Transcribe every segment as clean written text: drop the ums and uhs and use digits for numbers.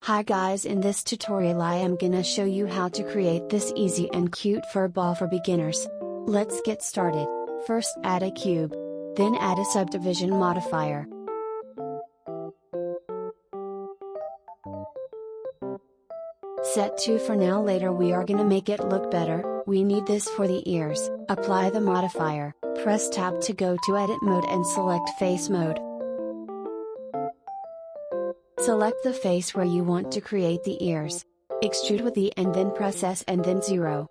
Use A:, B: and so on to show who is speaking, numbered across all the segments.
A: Hi guys, in this tutorial I am gonna show you how to create this easy and cute fur ball for beginners. Let's get started. First add a cube. Then add a subdivision modifier. Set 2 for now, later we are gonna make it look better. We need this for the ears. Apply the modifier, press tab to go to edit mode and select face mode. Select the face where you want to create the ears. Extrude with E and then press S and then 0.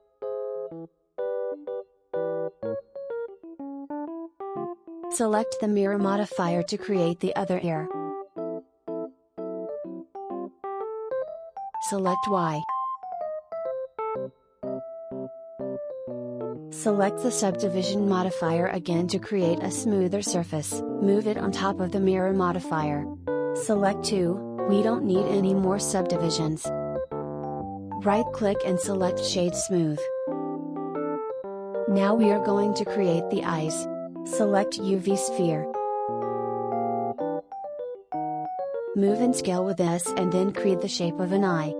A: Select the mirror modifier to create the other ear. Select Y. Select the subdivision modifier again to create a smoother surface. Move it on top of the mirror modifier. Select 2, we don't need any more subdivisions. Right click and select Shade Smooth. Now we are going to create the eyes. Select UV sphere. Move and scale with S and then create the shape of an eye.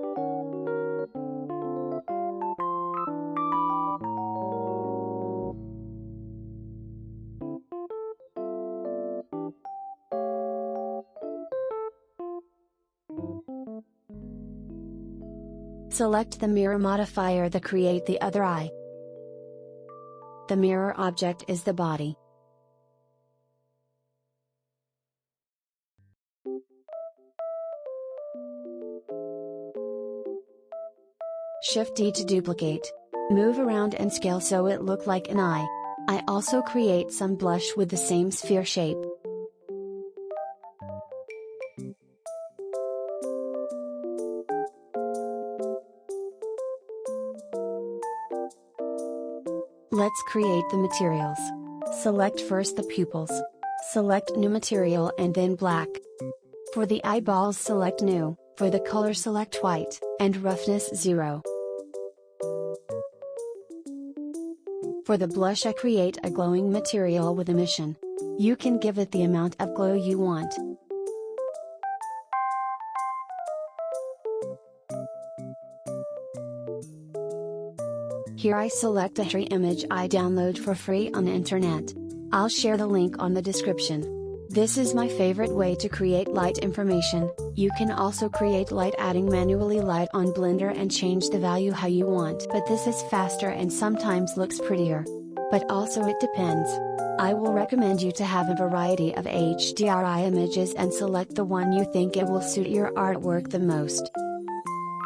A: Select the mirror modifier to create the other eye. The mirror object is the body. Shift D to duplicate. Move around and scale so it look like an eye. I also create some blush with the same sphere shape. Let's create the materials. Select first the pupils. Select new material and then black. For the eyeballs select new, for the color select white, and roughness 0. For the blush I create a glowing material with emission. You can give it the amount of glow you want. Here I select a tree image I download for free on the internet. I'll share the link on the description. This is my favorite way to create light information. You can also create light adding manually light on Blender and change the value how you want. But this is faster and sometimes looks prettier. But also it depends. I will recommend you to have a variety of HDRI images and select the one you think it will suit your artwork the most.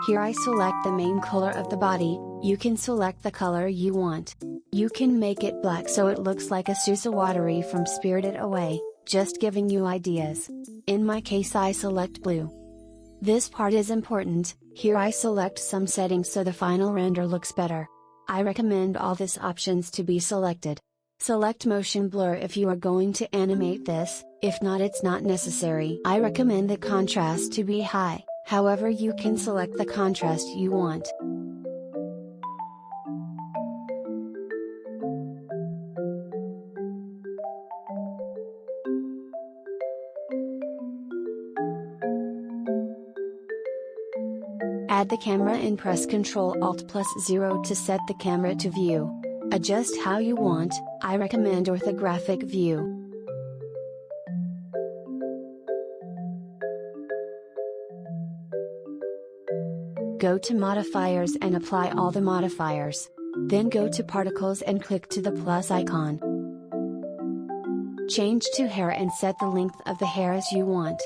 A: Here I select the main color of the body. You can select the color you want. You can make it black so it looks like a Susawatari from Spirited Away, just giving you ideas. In my case I select blue. This part is important. Here I select some settings so the final render looks better. I recommend all these options to be selected. Select motion blur if you are going to animate this, if not it's not necessary. I recommend the contrast to be high, however you can select the contrast you want. Add the camera and press Ctrl+Alt+0 to set the camera to view. Adjust how you want. I recommend orthographic view. Go to modifiers and apply all the modifiers. Then go to particles and click to the plus icon. Change to hair and set the length of the hair as you want.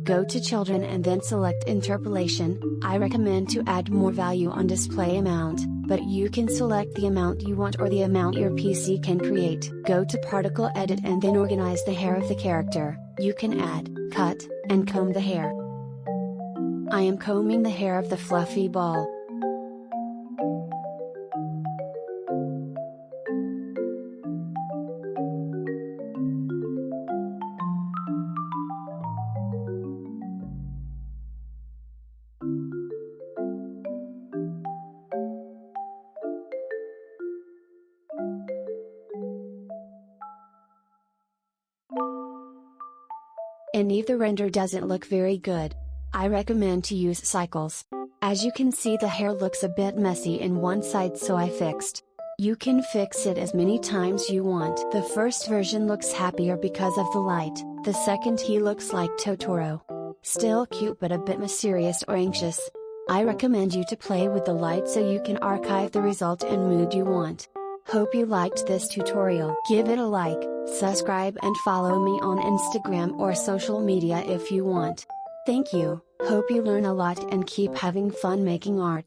A: Go to children and then select interpolation. I recommend to add more value on display amount, but you can select the amount you want or the amount your PC can create. Go to particle edit and then organize the hair of the character. You can add, cut, and comb the hair. I am combing the hair of the fluffy ball. and if the render doesn't look very good, I recommend to use cycles. As you can see, the hair looks a bit messy in one side, so I fixed. You can fix it as many times you want. The first version looks happier because of the light, the second he looks like Totoro. Still cute but a bit mysterious or anxious. I recommend you to play with the light so you can archive the result and mood you want. Hope you liked this tutorial. Give it a like, subscribe and follow me on Instagram or social media if you want. Thank you, hope you learn a lot and keep having fun making art.